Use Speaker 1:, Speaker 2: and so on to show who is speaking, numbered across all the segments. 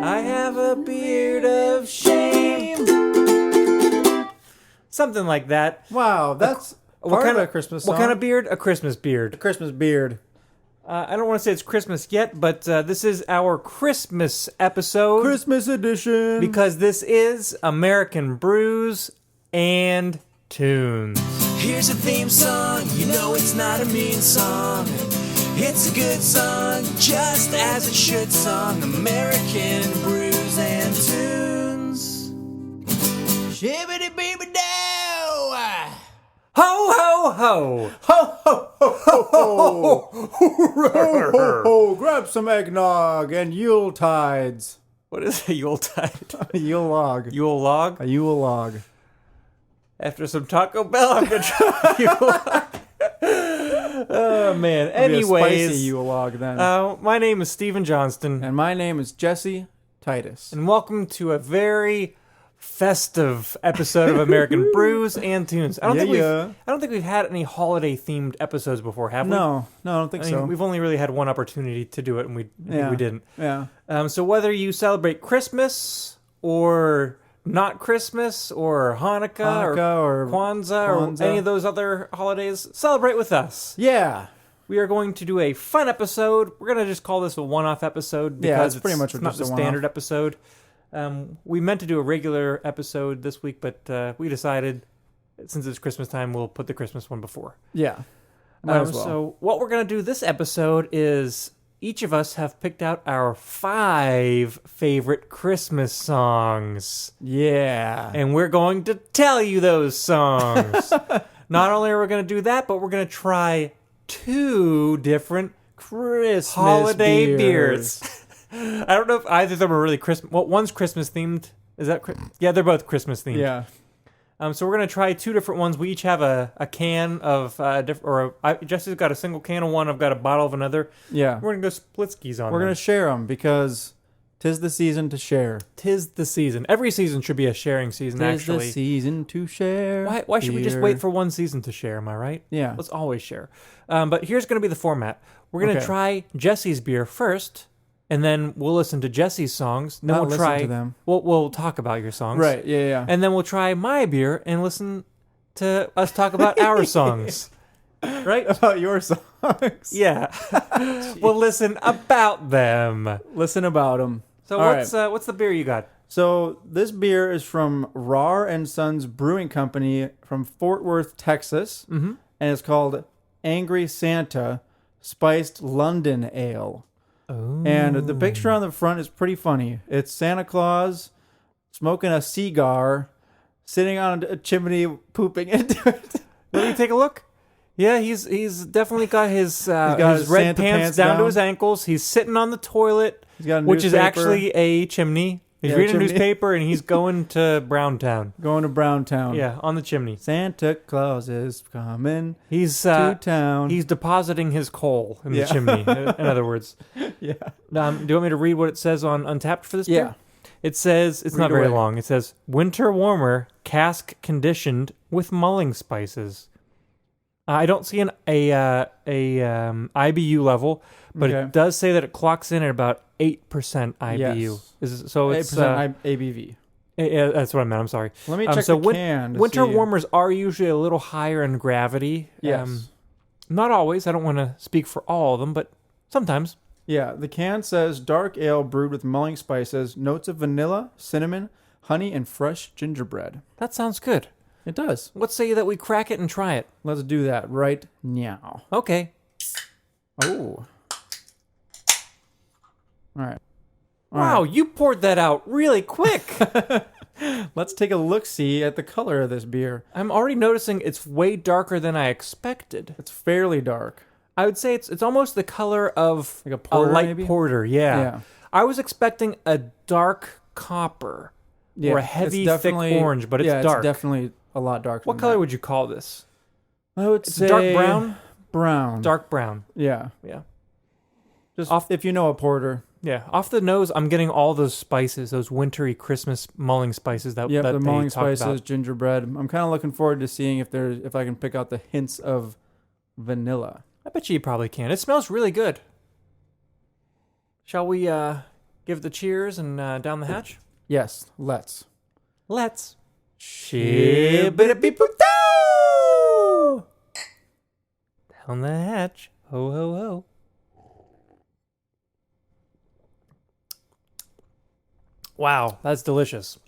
Speaker 1: I have a beard of shame. Something like that.
Speaker 2: Wow, that's part of a Christmas song.
Speaker 1: What kind of beard? A Christmas beard.
Speaker 2: A Christmas beard.
Speaker 1: I don't want to say it's Christmas yet, but this is our Christmas episode.
Speaker 2: Christmas edition.
Speaker 1: Because this is American Brews and Tunes.
Speaker 3: Here's a theme song, you know it's not a mean song. It's a good song, just as it should song. American Brews and Tunes. Shibbity beeby dow.
Speaker 1: Ho, ho, ho.
Speaker 2: Ho, ho, ho, ho, ho. Ho, ho, ho. Grab some eggnog and Yuletides.
Speaker 1: What is a Yuletide?
Speaker 2: A Yule log.
Speaker 1: Yule log?
Speaker 2: A Yule log.
Speaker 1: After some Taco Bell, I'm going to try Yule log. Oh, man.
Speaker 2: It'll be a spicy
Speaker 1: Anyways,
Speaker 2: Yule log then.
Speaker 1: my name is Stephen Johnston.
Speaker 2: And my name is Jesse Titus.
Speaker 1: And welcome to a very festive episode of American Brews and Tunes. I don't think we've had any holiday themed episodes before, have we?
Speaker 2: No, I don't think so.
Speaker 1: We've only really had one opportunity to do it, and we didn't.
Speaker 2: Yeah.
Speaker 1: So whether you celebrate Christmas or not Christmas or Hanukkah or Kwanzaa or any of those other holidays, celebrate with us.
Speaker 2: Yeah.
Speaker 1: We are going to do a fun episode. We're going to just call this a one-off episode because
Speaker 2: it's pretty much
Speaker 1: it's not the standard episode. We meant to do a regular episode this week, but we decided since it's Christmas time, we'll put the Christmas one before.
Speaker 2: Yeah. Might as well.
Speaker 1: So what we're going to do this episode is each of us have picked out our 5 favorite Christmas songs.
Speaker 2: Yeah.
Speaker 1: And we're going to tell you those songs. Not only are we going to do that, but we're going to try 2 different
Speaker 2: Christmas
Speaker 1: holiday beers. I don't know if either of them are really Christmas. Well, one's Christmas themed. Is that? Yeah, they're both Christmas themed.
Speaker 2: Yeah.
Speaker 1: So we're gonna try 2 different ones. We each have a can of Jesse's got a single can of one. I've got a bottle of another.
Speaker 2: Yeah.
Speaker 1: We're gonna go split skis on.
Speaker 2: We're gonna share them because 'tis the season to share.
Speaker 1: 'Tis the season. Every season should be a sharing season. Actually,
Speaker 2: 'tis the season to share.
Speaker 1: Why should we just wait for one season to share? Am I right?
Speaker 2: Yeah.
Speaker 1: Let's always share. But here's gonna be the format. We're gonna try Jesse's beer first. And then we'll listen to Jesse's songs. Then we'll try
Speaker 2: to them.
Speaker 1: We'll talk about your songs.
Speaker 2: Right, yeah.
Speaker 1: And then we'll try my beer and listen to us talk about our songs. Right?
Speaker 2: About your songs.
Speaker 1: Yeah. We'll listen about them.
Speaker 2: Listen about them.
Speaker 1: So what's the beer you got?
Speaker 2: So this beer is from Rar and Sons Brewing Company from Fort Worth, Texas. Mm-hmm. And it's called Angry Santa Spiced London Ale.
Speaker 1: Oh.
Speaker 2: And the picture on the front is pretty funny. It's Santa Claus smoking a cigar, sitting on a chimney, pooping into it.
Speaker 1: Let me take a look. Yeah, he's definitely got his red
Speaker 2: Santa
Speaker 1: pants down to his ankles. He's sitting on the toilet, which is actually a chimney. He's reading a newspaper and he's going to Browntown.
Speaker 2: Going to Browntown.
Speaker 1: Yeah, on the chimney.
Speaker 2: Santa Claus is coming
Speaker 1: to
Speaker 2: town.
Speaker 1: He's depositing his coal in the chimney, in other words.
Speaker 2: Yeah.
Speaker 1: Do you want me to read what it says on Untapped for this beer? It says, it's not very long. It says, winter warmer, cask conditioned with mulling spices. I don't see an IBU level, but it does say that it clocks in at about 8% IBU.
Speaker 2: Yes.
Speaker 1: So it's
Speaker 2: 8% ABV.
Speaker 1: Yeah, that's what I meant. I'm sorry.
Speaker 2: Let me check the can.
Speaker 1: Winter warmers are usually a little higher in gravity.
Speaker 2: Yes.
Speaker 1: Not always. I don't want to speak for all of them, but sometimes.
Speaker 2: Yeah, the can says dark ale brewed with mulling spices, notes of vanilla, cinnamon, honey, and fresh gingerbread.
Speaker 1: That sounds good.
Speaker 2: It does.
Speaker 1: Let's say that we crack it and try it.
Speaker 2: Let's do that right now.
Speaker 1: Okay.
Speaker 2: Oh. All right.
Speaker 1: Wow, you poured that out really quick.
Speaker 2: Let's take a look-see at the color of this beer.
Speaker 1: I'm already noticing it's way darker than I expected.
Speaker 2: It's fairly dark.
Speaker 1: I would say it's almost the color of
Speaker 2: like a porter,
Speaker 1: light
Speaker 2: maybe?
Speaker 1: porter. Yeah. I was expecting a dark copper or a heavy, thick orange, but it's dark.
Speaker 2: It's definitely a lot darker.
Speaker 1: What color would you call this?
Speaker 2: I would say
Speaker 1: dark brown.
Speaker 2: Brown.
Speaker 1: Dark brown.
Speaker 2: Yeah.
Speaker 1: Yeah.
Speaker 2: Just if you know a porter.
Speaker 1: Yeah, off the nose, I'm getting all those spices, those wintry Christmas mulling spices that
Speaker 2: the mulling
Speaker 1: spices,
Speaker 2: about. Gingerbread. I'm kind of looking forward to seeing if I can pick out the hints of vanilla.
Speaker 1: I bet you probably can. It smells really good. Shall we give the cheers and down the hatch?
Speaker 2: Yes, let's.
Speaker 1: Let's.
Speaker 2: Shibbity-boo-doo!
Speaker 1: Down the hatch. Ho, ho, ho. Wow, that's delicious.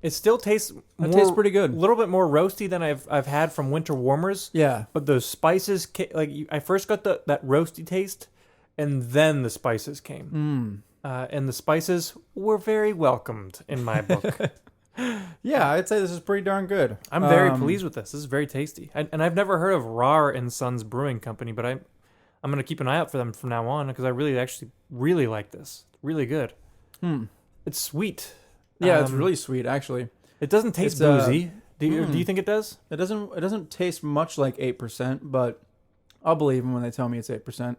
Speaker 1: It still tastes more,
Speaker 2: It tastes pretty good.
Speaker 1: A little bit more roasty than I've had from winter warmers.
Speaker 2: Yeah.
Speaker 1: But those spices, I first got that roasty taste, and then the spices came. And the spices were very welcomed in my book.
Speaker 2: Yeah, I'd say this is pretty darn good.
Speaker 1: I'm very pleased with this. This is very tasty. And I've never heard of Rar and Sons Brewing Company, but I'm going to keep an eye out for them from now on because I really like this. Really good. It's sweet.
Speaker 2: Yeah, it's really sweet, actually.
Speaker 1: It doesn't taste boozy. Do you think it does?
Speaker 2: It doesn't taste much like 8%, but I'll believe them when they tell me it's 8%.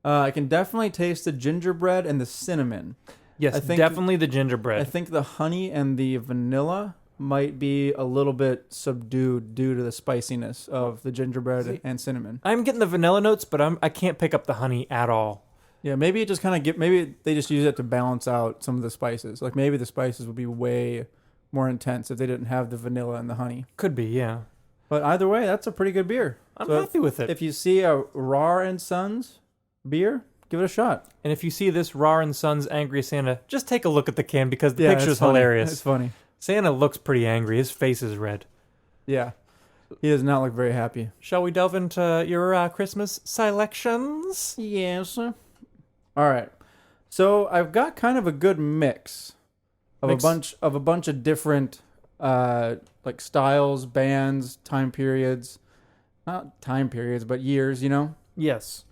Speaker 2: I can definitely taste the gingerbread and the cinnamon.
Speaker 1: Yes,
Speaker 2: I think
Speaker 1: definitely the gingerbread.
Speaker 2: I think the honey and the vanilla might be a little bit subdued due to the spiciness of the gingerbread and cinnamon.
Speaker 1: I'm getting the vanilla notes, but I can't pick up the honey at all.
Speaker 2: Yeah, maybe it just maybe they just use it to balance out some of the spices. Like maybe the spices would be way more intense if they didn't have the vanilla and the honey.
Speaker 1: Could be, yeah.
Speaker 2: But either way, that's a pretty good beer.
Speaker 1: I'm happy with it.
Speaker 2: If you see a Rar and Sons beer, give it a shot.
Speaker 1: And if you see this Rar and Sons Angry Santa, just take a look at the can because the picture's
Speaker 2: it's funny.
Speaker 1: hilarious.
Speaker 2: It's funny.
Speaker 1: Santa looks pretty angry. His face is red.
Speaker 2: Yeah. He does not look very happy.
Speaker 1: Shall we delve into your Christmas selections?
Speaker 2: Yes. All right. So I've got kind of a good mix of a bunch of different like styles, bands, time periods. Not time periods, but years, you know?
Speaker 1: Yes.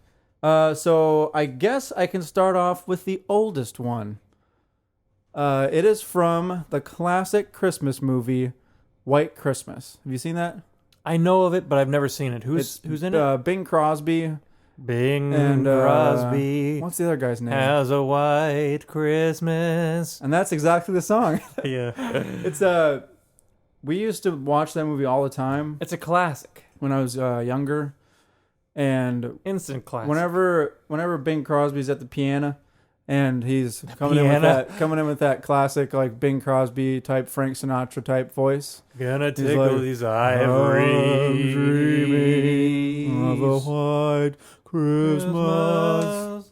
Speaker 2: So I guess I can start off with the oldest one. It is from the classic Christmas movie, White Christmas. Have you seen that?
Speaker 1: I know of it, but I've never seen it. Who's in it?
Speaker 2: Bing Crosby.
Speaker 1: Bing
Speaker 2: And
Speaker 1: Crosby
Speaker 2: what's the other guy's name?
Speaker 1: has a white Christmas.
Speaker 2: And that's exactly the song.
Speaker 1: Yeah.
Speaker 2: It's we used to watch that movie all the time
Speaker 1: It's a classic.
Speaker 2: when I was younger, and
Speaker 1: Instant classic.
Speaker 2: whenever Bing Crosby's at the piano, and he's coming in with that classic like Bing Crosby type, Frank Sinatra type voice.
Speaker 1: Gonna
Speaker 2: He's
Speaker 1: tickle
Speaker 2: like,
Speaker 1: these
Speaker 2: I'm
Speaker 1: ivory
Speaker 2: dreaming of a white Christmas,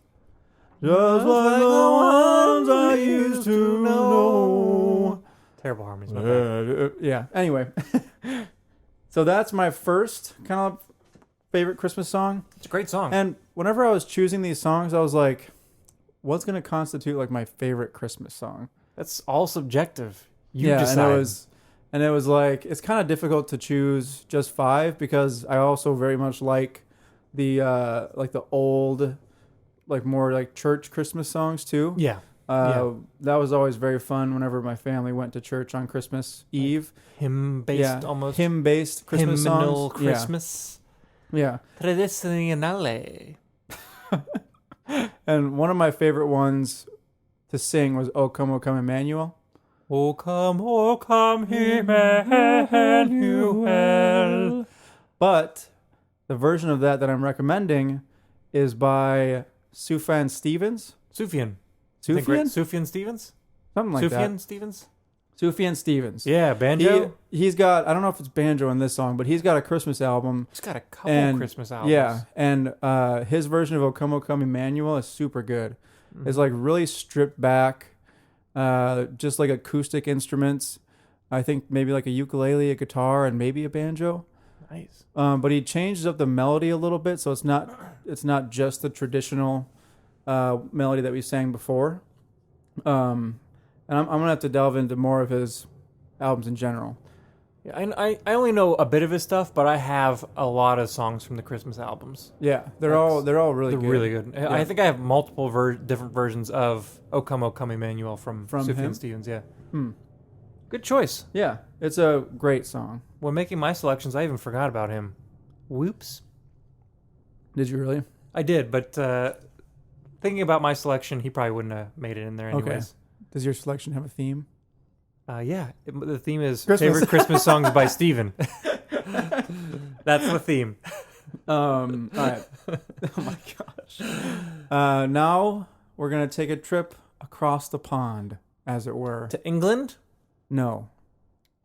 Speaker 2: just like the ones I used to know.
Speaker 1: Terrible harmonies. My bad.
Speaker 2: Yeah. Anyway, so that's my first kind of favorite Christmas song.
Speaker 1: It's a great song.
Speaker 2: And whenever I was choosing these songs, I was like, what's going to constitute like my favorite Christmas song?
Speaker 1: That's all subjective. You decide.
Speaker 2: And it was like, it's kind of difficult to choose just 5 because I also very much like the old, like more like church Christmas songs too.
Speaker 1: Yeah.
Speaker 2: That was always very fun whenever my family went to church on Christmas Eve.
Speaker 1: Hymn-based almost.
Speaker 2: Hymn-based Christmas
Speaker 1: Hymnal
Speaker 2: songs.
Speaker 1: Christmas.
Speaker 2: Yeah.
Speaker 1: Tradizionale.
Speaker 2: And one of my favorite ones to sing was O Come Emmanuel.
Speaker 1: O come, Emmanuel.
Speaker 2: But the version of that I'm recommending is by Sufjan Stevens.
Speaker 1: Sufjan.
Speaker 2: Sufjan
Speaker 1: Stevens?
Speaker 2: Something like
Speaker 1: Sufjan
Speaker 2: that.
Speaker 1: Stevens?
Speaker 2: Sufjan Stevens.
Speaker 1: Yeah, banjo.
Speaker 2: He's got, I don't know if it's banjo in this song, but he's got a Christmas album.
Speaker 1: He's got a couple Christmas albums.
Speaker 2: Yeah, and his version of O Come Emmanuel is super good.
Speaker 1: Mm-hmm.
Speaker 2: It's like really stripped back, just like acoustic instruments. I think maybe like a ukulele, a guitar, and maybe a banjo.
Speaker 1: Nice.
Speaker 2: But he changes up the melody a little bit, so it's not just the traditional melody that we sang before. And I'm gonna have to delve into more of his albums in general.
Speaker 1: Yeah, I only know a bit of his stuff, but I have a lot of songs from the Christmas albums.
Speaker 2: Yeah, they're all really good.
Speaker 1: Really good.
Speaker 2: Yeah.
Speaker 1: I think I have multiple different versions of O Come Emmanuel from Sufjan
Speaker 2: him?
Speaker 1: Stevens. Yeah. Good choice.
Speaker 2: Yeah, it's a great song.
Speaker 1: When making my selections, I even forgot about him. Whoops.
Speaker 2: Did you really?
Speaker 1: I did, but thinking about my selection, he probably wouldn't have made it in there anyways.
Speaker 2: Okay. Does your selection have a theme?
Speaker 1: The theme is
Speaker 2: Christmas.
Speaker 1: favorite Christmas songs by Steven. That's the theme.
Speaker 2: All right. Oh my gosh. Now we're going to take a trip across the pond, as it were.
Speaker 1: To England?
Speaker 2: No.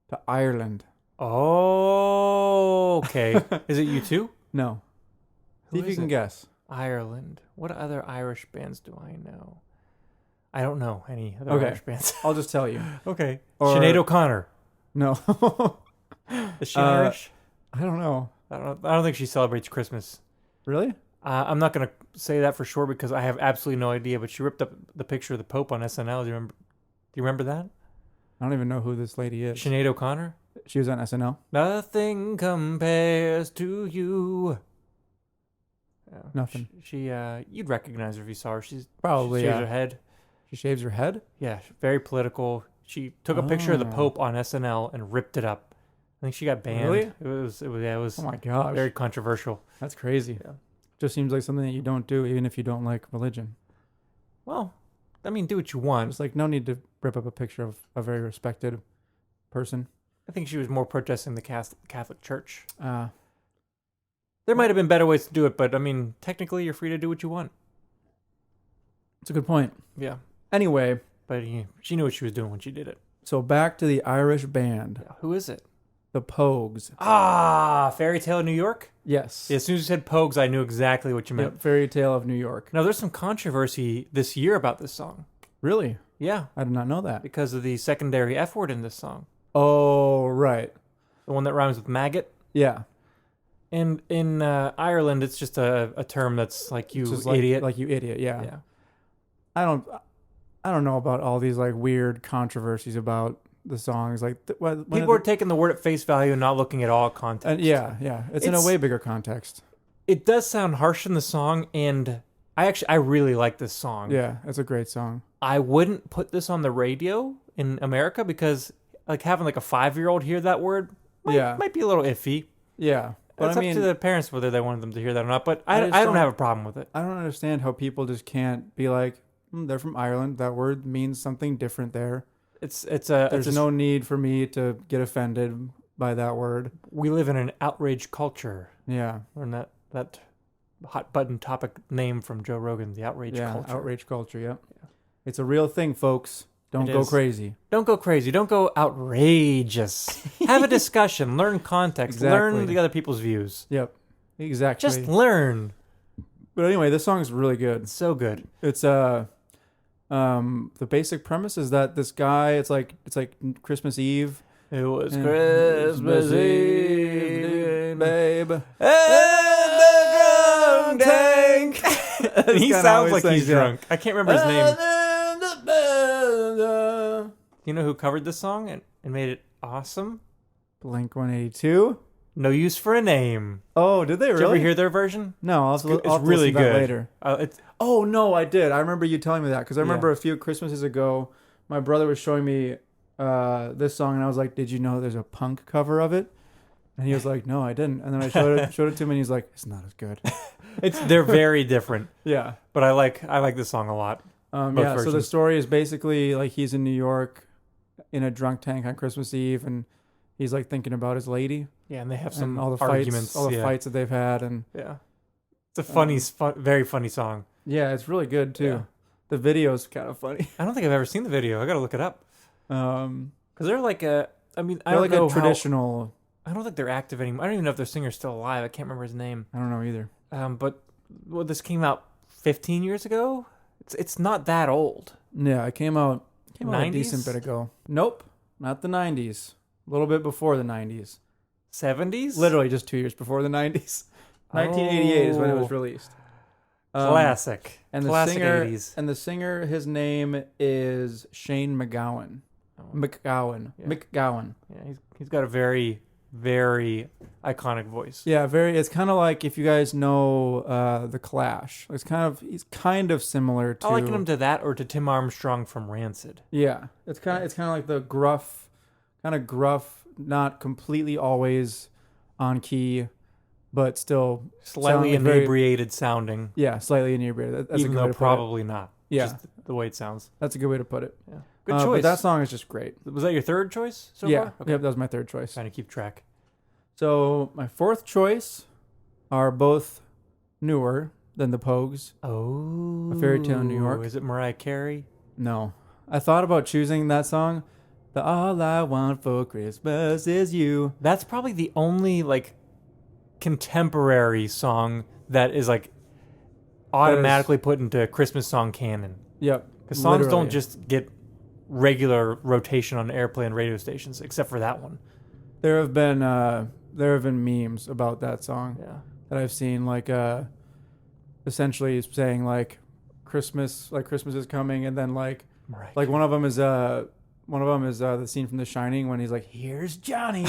Speaker 2: To Ireland.
Speaker 1: Oh, okay. Is it you too?
Speaker 2: No. See
Speaker 1: Who
Speaker 2: if you
Speaker 1: is
Speaker 2: can
Speaker 1: it?
Speaker 2: guess.
Speaker 1: Ireland. What other Irish bands do I know? I don't know any other
Speaker 2: Okay.
Speaker 1: Irish bands.
Speaker 2: I'll just tell you.
Speaker 1: Okay.
Speaker 2: Or-
Speaker 1: Sinead O'Connor.
Speaker 2: No.
Speaker 1: Is she Irish?
Speaker 2: I don't know.
Speaker 1: I don't think she celebrates Christmas.
Speaker 2: Really?
Speaker 1: I'm not going to say that for sure because I have absolutely no idea, but she ripped up the picture of the Pope on SNL. Do you remember that?
Speaker 2: I don't even know who this lady is.
Speaker 1: Sinead O'Connor?
Speaker 2: She was on SNL?
Speaker 1: Nothing compares to you. Yeah.
Speaker 2: Nothing.
Speaker 1: She you'd recognize her if you saw her.
Speaker 2: Probably,
Speaker 1: she shaves
Speaker 2: yeah.
Speaker 1: her head.
Speaker 2: She shaves her head?
Speaker 1: Yeah, very political. She took a picture of the
Speaker 2: Oh.
Speaker 1: Pope on SNL and ripped it up. I think she got banned.
Speaker 2: Really?
Speaker 1: It was
Speaker 2: Oh my gosh.
Speaker 1: very controversial.
Speaker 2: That's crazy.
Speaker 1: Yeah.
Speaker 2: Just seems like something that you don't do even if you don't like religion.
Speaker 1: Well, I mean, do what you want.
Speaker 2: It's like no need to rip up a picture of a very respected person.
Speaker 1: I think she was more protesting the Catholic Church.
Speaker 2: Uh,
Speaker 1: There might have been better ways to do it, but I mean, technically, you're free to do what you want.
Speaker 2: It's a good point.
Speaker 1: Yeah,
Speaker 2: Anyway,
Speaker 1: but she knew what she was doing when she did it.
Speaker 2: so back to the Irish band,
Speaker 1: Yeah. Who is it?
Speaker 2: the Pogues.
Speaker 1: Ah, Fairy Tale of New York?
Speaker 2: Yes.
Speaker 1: Yeah, as soon as you said Pogues, I knew exactly what you meant.
Speaker 2: Yep, Fairy Tale of New York.
Speaker 1: Now, there's some controversy this year about this song.
Speaker 2: Really?
Speaker 1: Yeah,
Speaker 2: I did not know that.
Speaker 1: because of the secondary F word in this song.
Speaker 2: Oh, right.
Speaker 1: The one that rhymes with maggot.
Speaker 2: Yeah.
Speaker 1: And in Ireland, it's just a term that's like, you
Speaker 2: It's just
Speaker 1: idiot.
Speaker 2: Like you idiot, yeah.
Speaker 1: Yeah.
Speaker 2: I don't know about all these like weird controversies about the songs. Like
Speaker 1: People are taking the word at face value and not looking at all context.
Speaker 2: yeah. It's in a
Speaker 1: It's-
Speaker 2: way bigger context.
Speaker 1: It does sound harsh in the song, and I really like this song.
Speaker 2: Yeah, it's a great song.
Speaker 1: I wouldn't put this on the radio in America because like having like a 5-year-old hear that word might be a little iffy.
Speaker 2: Yeah. But
Speaker 1: It's
Speaker 2: I mean,
Speaker 1: up to the parents whether they wanted them to hear that or not. But
Speaker 2: I
Speaker 1: I
Speaker 2: just
Speaker 1: don't
Speaker 2: don't-
Speaker 1: have a problem with it.
Speaker 2: I don't understand how people just can't be like, they're from Ireland. That word means something different there. There's no need for me to get offended by that word.
Speaker 1: We live in an outrage culture.
Speaker 2: Yeah.
Speaker 1: Or that hot button topic name from Joe Rogan, the outrage culture.
Speaker 2: Outrage culture, yep. Yeah. It's a real thing, folks. Don't
Speaker 1: It
Speaker 2: go
Speaker 1: is.
Speaker 2: crazy.
Speaker 1: Don't go crazy. Don't go outrageous. Have a discussion. Learn context.
Speaker 2: Exactly.
Speaker 1: Learn the other people's views.
Speaker 2: Yep. Exactly.
Speaker 1: Just learn.
Speaker 2: But anyway, this song's really good.
Speaker 1: It's so good.
Speaker 2: It's the basic premise is that this guy, it's like Christmas Eve.
Speaker 1: It was
Speaker 2: and
Speaker 1: Christmas Eve,
Speaker 2: babe.
Speaker 1: and the drunk tank. He
Speaker 2: kinda how
Speaker 1: sounds
Speaker 2: he
Speaker 1: like he's
Speaker 2: sings, yeah.
Speaker 1: drunk. I can't remember his name. You know who covered this song and made it awesome?
Speaker 2: Blink 182.
Speaker 1: No Use for a Name.
Speaker 2: Oh, did they
Speaker 1: Did you ever
Speaker 2: really?
Speaker 1: hear their version?
Speaker 2: No, I'll
Speaker 1: It's
Speaker 2: have to
Speaker 1: really
Speaker 2: listen to that
Speaker 1: good.
Speaker 2: later.
Speaker 1: It's
Speaker 2: Oh no, I did. I remember you telling me that because I remember
Speaker 1: Yeah.
Speaker 2: a few Christmases ago, my brother was showing me this song, and I was like, "Did you know there's a punk cover of it?" And he was like, "No, I didn't." And then I showed it to him, and he's like, "It's not as good."
Speaker 1: they're very different,
Speaker 2: Yeah.
Speaker 1: but I like this song a lot. Both
Speaker 2: Yeah. So the
Speaker 1: versions.
Speaker 2: story is basically like he's in New York in a drunk tank on Christmas Eve, and he's like thinking about his lady
Speaker 1: Yeah, and they have
Speaker 2: and
Speaker 1: some
Speaker 2: all the
Speaker 1: arguments.
Speaker 2: fights,
Speaker 1: yeah.
Speaker 2: fights that they've had, and
Speaker 1: Yeah, it's a funny, very funny song.
Speaker 2: yeah, it's really good too.
Speaker 1: Yeah.
Speaker 2: The video's kind of funny.
Speaker 1: I don't think I've ever seen the video. I gotta look it up
Speaker 2: Um,
Speaker 1: because they're like I mean, I
Speaker 2: they're
Speaker 1: don't
Speaker 2: like
Speaker 1: know
Speaker 2: a traditional.
Speaker 1: I don't think they're active anymore. I don't even know if their singer's still alive. I can't remember his name.
Speaker 2: I don't know either.
Speaker 1: But this came out 15 years ago. It's not that old.
Speaker 2: Yeah, it came out a
Speaker 1: 90s?
Speaker 2: decent bit ago. Nope, not the 90s. A little bit before the 90s.
Speaker 1: 70s.
Speaker 2: Literally just 2 years before the 90s. 1988 is when it was
Speaker 1: Oh.
Speaker 2: released.
Speaker 1: Classic.
Speaker 2: And the
Speaker 1: Classic
Speaker 2: singer
Speaker 1: 80s.
Speaker 2: and the singer, his name is Shane McGowan. McGowan.
Speaker 1: Yeah.
Speaker 2: McGowan.
Speaker 1: Yeah, he's got a very, very iconic voice.
Speaker 2: Yeah, very. It's kind of like if you guys know the Clash. He's kind of similar to.
Speaker 1: I liken him to that or to Tim Armstrong from Rancid.
Speaker 2: Yeah, it's kind of like the gruff, not completely always on key, but still
Speaker 1: Slightly
Speaker 2: sounding very-
Speaker 1: inebriated sounding,
Speaker 2: Yeah, slightly inebriated. That's a
Speaker 1: even
Speaker 2: good way
Speaker 1: though
Speaker 2: to put it.
Speaker 1: probably not.
Speaker 2: Yeah.
Speaker 1: Just the way it sounds.
Speaker 2: That's a good way to put it.
Speaker 1: Yeah. Good choice.
Speaker 2: But that song is just great.
Speaker 1: Was that your third choice so
Speaker 2: Yeah,
Speaker 1: far? Okay.
Speaker 2: yep, that was my third choice.
Speaker 1: Trying to keep track.
Speaker 2: So my fourth choice are both newer. than the Pogues.
Speaker 1: Oh.
Speaker 2: A Fairy Tale in New York.
Speaker 1: Is it Mariah Carey?
Speaker 2: No. I thought about choosing that song. The All I Want for Christmas Is You.
Speaker 1: That's probably the only like contemporary song that is like automatically put into Christmas song canon.
Speaker 2: Yep.
Speaker 1: Because songs
Speaker 2: literally.
Speaker 1: don't just get regular rotation on airplay and radio stations, except for that one.
Speaker 2: There have been memes about that song
Speaker 1: Yeah.
Speaker 2: that I've seen, like essentially saying like Christmas is coming, and then like one of them is the scene from The Shining when he's like, "Here's Johnny,"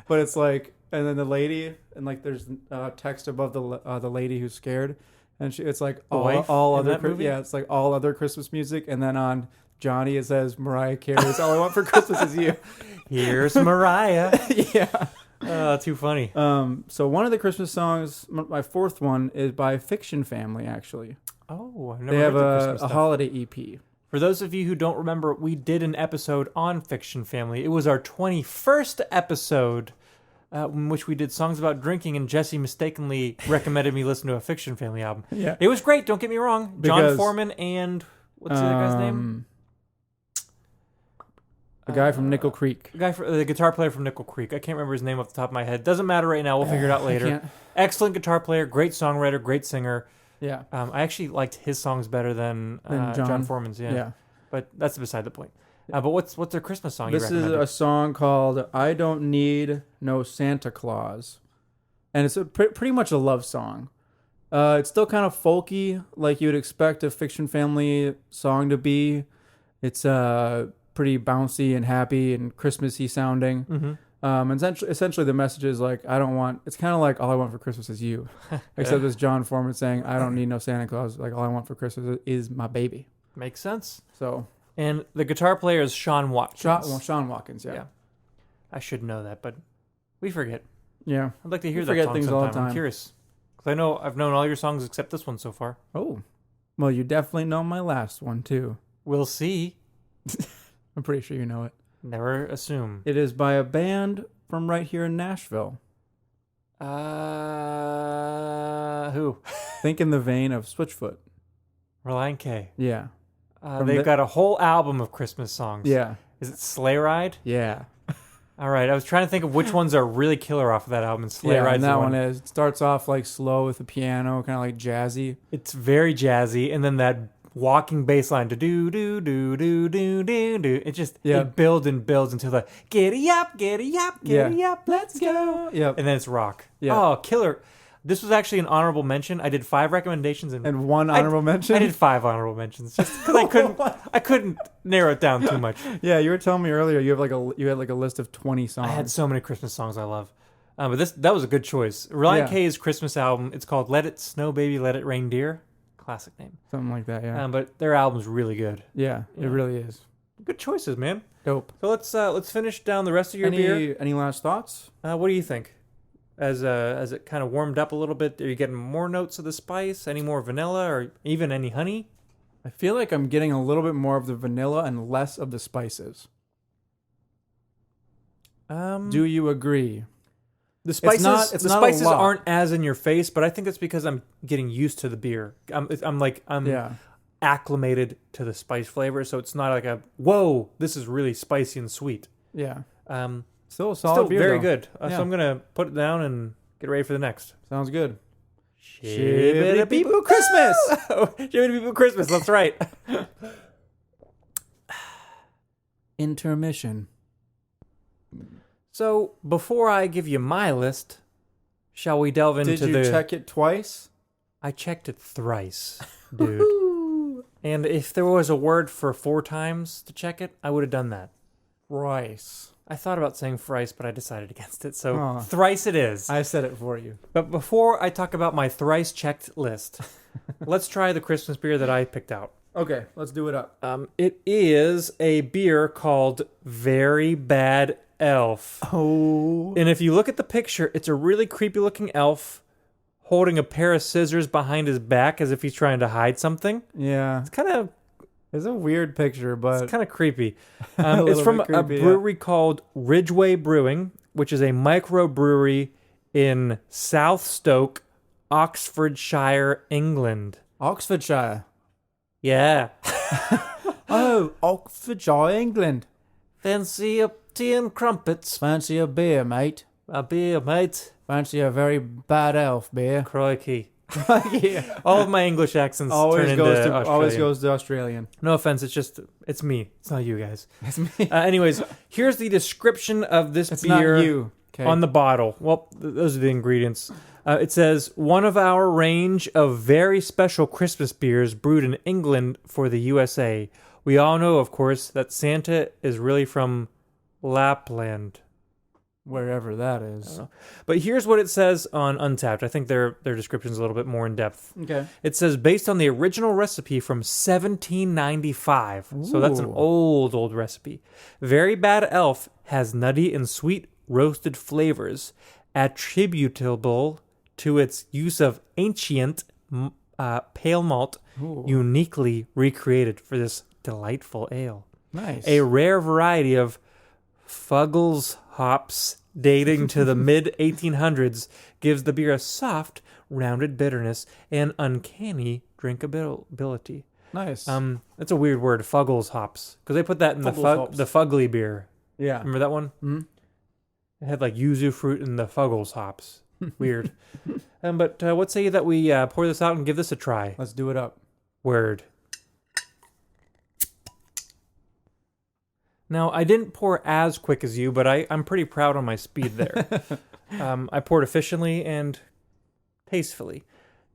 Speaker 2: but it's like, and then the lady, and like there's text above the lady who's scared, and it's like all other it's like all other Christmas music, and then on Johnny it says Mariah Carey's "All I Want for Christmas Is You."
Speaker 1: Here's Mariah.
Speaker 2: Yeah.
Speaker 1: Too funny.
Speaker 2: So one of the Christmas songs, my fourth one, is by Fiction Family, actually.
Speaker 1: Oh, I've never
Speaker 2: They have
Speaker 1: heard the Christmas
Speaker 2: a
Speaker 1: stuff.
Speaker 2: holiday E EP.
Speaker 1: For those of you who don't remember, we did an episode on Fiction Family. It was our 21st episode in which we did songs about drinking, and Jesse mistakenly recommended me listen to a Fiction Family album.
Speaker 2: Yeah.
Speaker 1: It was great, don't get me wrong. John Foreman and, what's the other guy's name?
Speaker 2: The guy from Nickel Creek.
Speaker 1: The guitar player from Nickel Creek. I can't remember his name off the top of my head. Doesn't matter right now. We'll figure it out later. Excellent guitar player, great songwriter, great singer.
Speaker 2: Yeah.
Speaker 1: I actually liked his songs better than John Foreman's. Yeah. But that's beside the point. But what's their Christmas song?
Speaker 2: This is a song called "I Don't Need No Santa Claus," and it's pretty much a love song. It's still kind of folky, like you would expect a Fiction Family song to be. It's pretty bouncy and happy and Christmassy sounding. Mm-hmm. Essentially, the message is like, it's kind of like All I Want for Christmas Is You, except it's John Foreman saying, I don't need no Santa Claus. Like, all I want for Christmas is my baby.
Speaker 1: Makes sense.
Speaker 2: So,
Speaker 1: and the guitar player is Sean Watkins.
Speaker 2: Sean Watkins, yeah.
Speaker 1: I should know that, but we forget.
Speaker 2: Yeah.
Speaker 1: I'd like to hear that
Speaker 2: forget
Speaker 1: song
Speaker 2: things
Speaker 1: sometime.
Speaker 2: all the time.
Speaker 1: I'm curious. Because I know I've known all your songs except this one so far.
Speaker 2: Oh. Well, you definitely know my last one, too.
Speaker 1: We'll see.
Speaker 2: I'm pretty sure you know it.
Speaker 1: Never assume.
Speaker 2: It is by a band from right here in Nashville.
Speaker 1: Who?
Speaker 2: Think in the vein of Switchfoot.
Speaker 1: Relient K.
Speaker 2: Yeah.
Speaker 1: They've got a whole album of Christmas songs.
Speaker 2: Yeah.
Speaker 1: Is it Sleigh Ride?
Speaker 2: Yeah.
Speaker 1: All right. I was trying to think of which ones are really killer off of that album. And Sleigh Ride's
Speaker 2: and that
Speaker 1: the
Speaker 2: one is. It starts off like slow with the piano, kind of like jazzy.
Speaker 1: It's very jazzy, and then that walking bass line to do do do do do do do. It just it builds and builds until the giddy up, giddy up, giddy up, let's go.
Speaker 2: Yep.
Speaker 1: And then it's rock.
Speaker 2: Yeah.
Speaker 1: Oh, killer. This was actually an honorable mention. I did 5 recommendations
Speaker 2: and one honorable mention.
Speaker 1: I did 5 honorable mentions just because I couldn't narrow it down too much.
Speaker 2: Yeah, you were telling me earlier you had a list of 20 songs.
Speaker 1: I had so many Christmas songs I love. But that was a good choice. Relient K's Christmas album. It's called "Let It Snow, Baby, Let It Rain, Dear." Classic name.
Speaker 2: Something like that. Yeah.
Speaker 1: But their album's really good.
Speaker 2: Yeah, it really is.
Speaker 1: Good choices, man.
Speaker 2: Dope.
Speaker 1: So let's finish down the rest of your beer.
Speaker 2: Any last thoughts?
Speaker 1: What do you think? As it kind of warmed up a little bit, are you getting more notes of the spice? Any more vanilla or even any honey?
Speaker 2: I feel like I'm getting a little bit more of the vanilla and less of the spices. Do you agree?
Speaker 1: The spices,
Speaker 2: it's
Speaker 1: aren't as in your face, but I think it's because I'm getting used to the beer. I'm acclimated to the spice flavor, so it's not like whoa, this is really spicy and sweet.
Speaker 2: Yeah.
Speaker 1: Still
Speaker 2: a solid beer,
Speaker 1: very
Speaker 2: though.
Speaker 1: good. So I'm gonna put it down and get ready for the next.
Speaker 2: Sounds good.
Speaker 1: Shibbity beep boo Christmas! Shibbity beep boo Christmas, that's right.
Speaker 2: Intermission.
Speaker 1: So, before I give you my list, shall we delve into
Speaker 2: Did you check it twice?
Speaker 1: I checked it thrice, dude. And if there was a word for 4 times to check it, I would have done that.
Speaker 2: Thrice.
Speaker 1: I thought about saying thrice, but I decided against it. So, thrice it is.
Speaker 2: I said it for you.
Speaker 1: But before I talk about my thrice checked list, let's try the Christmas beer that I picked out.
Speaker 2: Okay, let's do it up.
Speaker 1: It is a beer called Very Bad Elf.
Speaker 2: Oh.
Speaker 1: And if you look at the picture, it's a really creepy looking elf holding a pair of scissors behind his back as if he's trying to hide something.
Speaker 2: Yeah. It's a weird picture, but
Speaker 1: it's kind of creepy. It's from a brewery called Ridgeway Brewing, which is a microbrewery in South Stoke, Oxfordshire, England.
Speaker 2: Oxfordshire.
Speaker 1: Yeah.
Speaker 2: Oh, Oxfordshire, England.
Speaker 1: Fancy a tea and crumpets.
Speaker 2: Fancy a beer, mate.
Speaker 1: A beer, mate.
Speaker 2: Fancy a very bad elf beer.
Speaker 1: Crikey.
Speaker 2: Yeah.
Speaker 1: All of my English accents turn into Australian.
Speaker 2: Always goes to Australian.
Speaker 1: No offense, it's me. It's not you guys.
Speaker 2: That's me.
Speaker 1: Anyways, here's the description of this
Speaker 2: It's
Speaker 1: beer
Speaker 2: not you. Okay.
Speaker 1: on the bottle. Well, those are the ingredients. It says, one of our range of very special Christmas beers brewed in England for the USA. We all know, of course, that Santa is really from Lapland.
Speaker 2: Wherever that is.
Speaker 1: But here's what it says on Untapped. I think their description is a little bit more in depth.
Speaker 2: Okay.
Speaker 1: It says, based on the original recipe from 1795. So that's an
Speaker 2: Ooh.
Speaker 1: old recipe. Very Bad Elf has nutty and sweet roasted flavors attributable to its use of ancient pale malt,
Speaker 2: Ooh.
Speaker 1: uniquely recreated for this delightful ale.
Speaker 2: Nice.
Speaker 1: A rare variety of Fuggles hops dating to the mid 1800s gives the beer a soft, rounded bitterness and uncanny drinkability.
Speaker 2: Nice.
Speaker 1: That's a weird word, Fuggles hops, because they put that in the
Speaker 2: Fuggles hops.
Speaker 1: Fugly beer.
Speaker 2: Yeah.
Speaker 1: Remember that one?
Speaker 2: Mm-hmm.
Speaker 1: It had like yuzu fruit and the Fuggles hops. Weird. But what say you that we pour this out and give this a try?
Speaker 2: Let's do it up.
Speaker 1: Word. Now, I didn't pour as quick as you, but I'm pretty proud on my speed there. I poured efficiently and tastefully.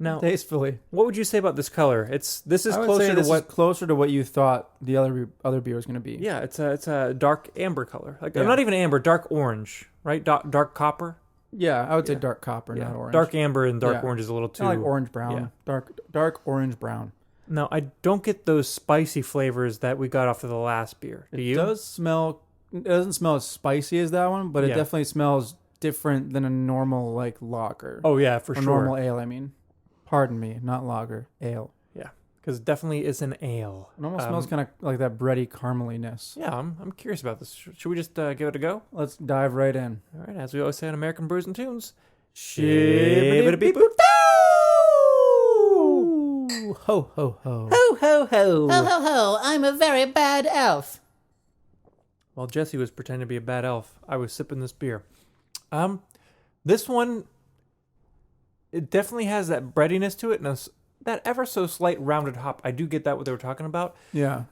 Speaker 1: Now,
Speaker 2: Tastefully.
Speaker 1: what would you say about this color? This is
Speaker 2: I would
Speaker 1: closer
Speaker 2: say
Speaker 1: to
Speaker 2: this
Speaker 1: what?
Speaker 2: is closer to what you thought the other beer was going to be.
Speaker 1: Yeah, it's a dark amber color. Like
Speaker 2: Yeah.
Speaker 1: not even amber, dark orange, right? Dark copper.
Speaker 2: Yeah, I would say
Speaker 1: Yeah.
Speaker 2: dark copper,
Speaker 1: Yeah,
Speaker 2: not orange.
Speaker 1: dark amber and dark
Speaker 2: Yeah.
Speaker 1: orange is a little too.
Speaker 2: Kinda like orange brown.
Speaker 1: yeah.
Speaker 2: Dark orange brown.
Speaker 1: Now, I don't get those spicy flavors that we got off of the last beer. Do you?
Speaker 2: It does smell. It doesn't smell as spicy as that one, but it
Speaker 1: Yeah.
Speaker 2: definitely smells different than a normal like lager.
Speaker 1: Oh yeah, for
Speaker 2: or
Speaker 1: sure.
Speaker 2: normal ale. I mean, pardon me, not lager, ale.
Speaker 1: Yeah, because it definitely is an ale.
Speaker 2: It almost smells kind of like that bready carameliness.
Speaker 1: Yeah, I'm curious about this. Should we just give it a go?
Speaker 2: Let's dive right in.
Speaker 1: All right, as we always say on American Brews and Tunes.
Speaker 2: Shibbity-beep-boop. Ho ho ho.
Speaker 4: Ho, ho, ho. Ho, ho, ho. I'm a very bad elf.
Speaker 1: While Jesse was pretending to be a bad elf, I was sipping this beer. This one, it definitely has that breadiness to it and that ever so slight rounded hop. I do get that what they were talking about.
Speaker 2: Yeah.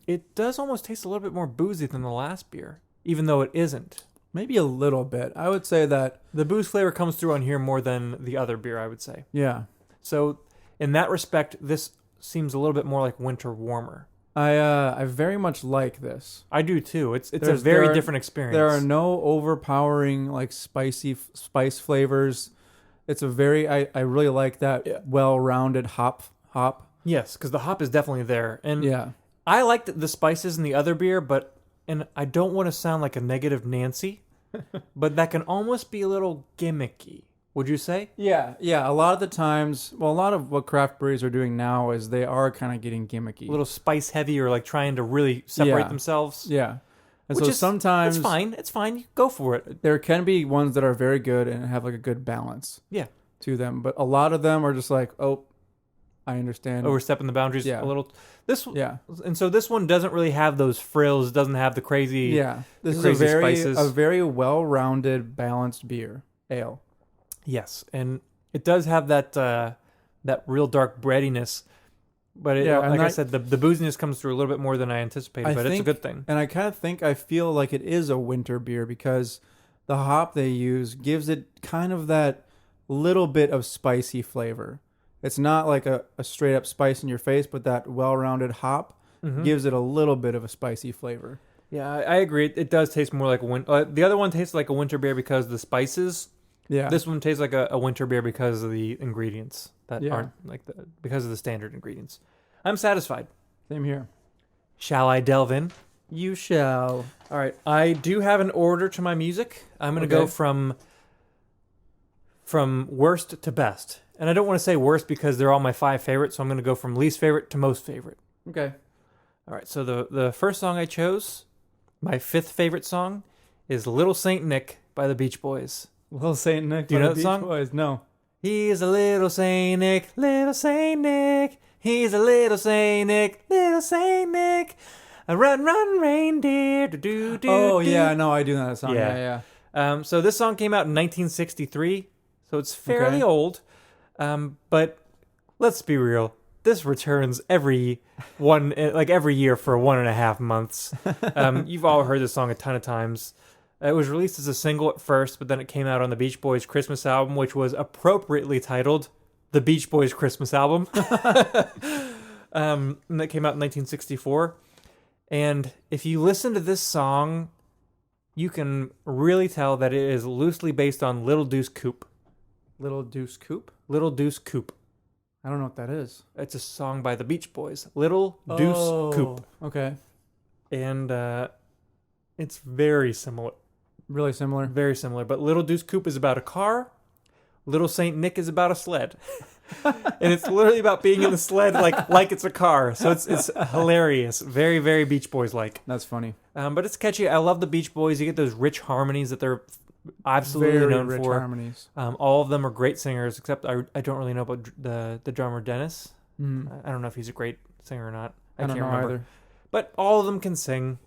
Speaker 1: It does almost taste a little bit more boozy than the last beer, even though it isn't.
Speaker 2: Maybe a little bit. I would say that.
Speaker 1: The booze flavor comes through on here more than the other beer, I would say.
Speaker 2: Yeah.
Speaker 1: So, in that respect, this seems a little bit more like winter warmer.
Speaker 2: I very much like this.
Speaker 1: I do too. It's a
Speaker 2: There
Speaker 1: very
Speaker 2: are-
Speaker 1: different experience.
Speaker 2: There are no overpowering like spice flavors. It's a very I really like that well-rounded hop.
Speaker 1: Yes, because the hop is definitely there, and
Speaker 2: Yeah.
Speaker 1: I liked the spices in the other beer, and I don't want to sound like a negative Nancy, but that can almost be a little gimmicky. Would you say?
Speaker 2: Yeah. A lot of the times, well, a lot of what craft breweries are doing now is they are kind of getting gimmicky.
Speaker 1: A little spice heavy, or like trying to really separate
Speaker 2: Yeah.
Speaker 1: themselves.
Speaker 2: Yeah. And
Speaker 1: Which
Speaker 2: so
Speaker 1: is,
Speaker 2: sometimes
Speaker 1: it's fine. It's fine. You go for it.
Speaker 2: there can be ones that are very good and have like a good balance
Speaker 1: Yeah.
Speaker 2: to them, but a lot of them are just like, oh, I understand.
Speaker 1: Overstepping the boundaries
Speaker 2: Yeah.
Speaker 1: a little. This
Speaker 2: Yeah.
Speaker 1: And so this one doesn't really have those frills. Doesn't have the crazy.
Speaker 2: Yeah. This is
Speaker 1: crazy
Speaker 2: a
Speaker 1: spices.
Speaker 2: very well-rounded, balanced beer ale.
Speaker 1: Yes, and it does have that that real dark breadiness, but it,
Speaker 2: Yeah, and
Speaker 1: like I
Speaker 2: that-
Speaker 1: said, the booziness comes through a little bit more than I anticipated. But it's a good thing.
Speaker 2: And I kind of think I feel like it is a winter beer because the hop they use gives it kind of that little bit of spicy flavor. It's not like a straight up spice in your face, but that well-rounded hop gives it a little bit of a spicy flavor.
Speaker 1: Yeah, I agree. It does taste more like a winter. The other one tastes like a winter beer because of the spices.
Speaker 2: Yeah.
Speaker 1: This one tastes like a winter beer because of the ingredients that
Speaker 2: Yeah.
Speaker 1: aren't because of the standard ingredients. I'm satisfied.
Speaker 2: Same here.
Speaker 1: Shall I delve in?
Speaker 2: You shall.
Speaker 1: All right. I do have an order to my music. I'm going to go
Speaker 2: Okay.
Speaker 1: from worst to best. And I don't want to say worst because they're all my 5 favorites, so I'm going to go from least favorite to most favorite.
Speaker 2: Okay.
Speaker 1: All right. So the first song I chose, my 5th favorite song, is Little Saint Nick by the Beach Boys.
Speaker 2: Little Saint Nick.
Speaker 1: Do you
Speaker 2: by
Speaker 1: know
Speaker 2: the
Speaker 1: that
Speaker 2: Beach
Speaker 1: song?
Speaker 2: Boys. No.
Speaker 1: He's a little Saint Nick, little Saint Nick. He's a little Saint Nick, little Saint Nick. A run, run, reindeer. Do.
Speaker 2: Oh, yeah, no, I do know that song.
Speaker 1: Yeah.
Speaker 2: Yeah.
Speaker 1: So this song came out in 1963, so it's fairly
Speaker 2: Okay.
Speaker 1: old. But let's be real. This returns every year for 1.5 months. You've all heard this song a ton of times. It was released as a single at first, but then it came out on the Beach Boys Christmas album, which was appropriately titled The Beach Boys Christmas Album. And that came out in 1964. And if you listen to this song, you can really tell that it is loosely based on Little Deuce Coupe.
Speaker 2: Little Deuce Coupe?
Speaker 1: Little Deuce Coupe.
Speaker 2: I don't know what that is.
Speaker 1: It's a song by the Beach Boys. Little Deuce Coupe.
Speaker 2: Okay.
Speaker 1: And it's very similar.
Speaker 2: Really similar.
Speaker 1: Very similar. But Little Deuce Coupe is about a car. Little Saint Nick is about a sled. And it's literally about being in the sled like it's a car. So it's hilarious. Very, very Beach Boys like.
Speaker 2: That's funny.
Speaker 1: But it's catchy. I love the Beach Boys. You get those rich harmonies that they're absolutely
Speaker 2: Very
Speaker 1: known
Speaker 2: rich
Speaker 1: for.
Speaker 2: harmonies.
Speaker 1: All of them are great singers, except I don't really know about the drummer Dennis.
Speaker 2: Mm.
Speaker 1: I don't know if he's a great singer or not.
Speaker 2: I don't
Speaker 1: can't
Speaker 2: know
Speaker 1: remember.
Speaker 2: either.
Speaker 1: But all of them can sing.